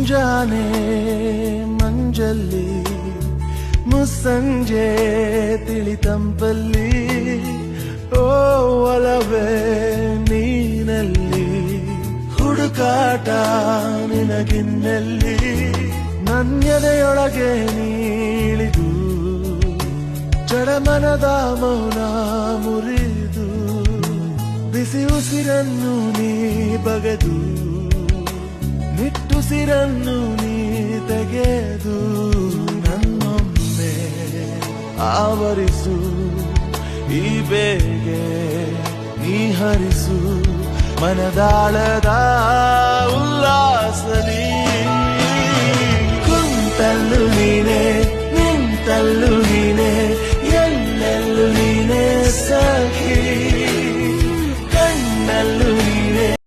ಮುಂಜಾನೆ ಮಂಜಲ್ಲಿ ಮುಸ್ಸಂಜೆ ತಿಳಿತಂಪಲ್ಲಿ ಓ ಒಲವೇ ನೀನಲ್ಲಿ ಹುಡುಕಾಟ ನಿನಗಿನ್ನಲ್ಲಿ ನನ್ಯದೆಯೊಳಗೆ ನೀಳಿದು ಜಡಮನದ ಮೌನ ಮುರಿದು ಬಿಸಿ ಉಸಿರನ್ನು ನೀ ಬಗೆದು ನಿಟ್ಟುಸಿರನ್ನು ನೀ ತೆಗೆದು ನನ್ನೊಮ್ಮೆ ಆವರಿಸು ಈ ಬೇಗೆ ನೀ ಹರಿಸು ಮನದಾಳದ ಉಲ್ಲಾಸಲಿ ಕುಂತಲ್ಲು ನೀನೆ ನಿಂತಲ್ಲು ನೀನೆ ಎಲ್ಲೆಲ್ಲೂ ನೀನೆ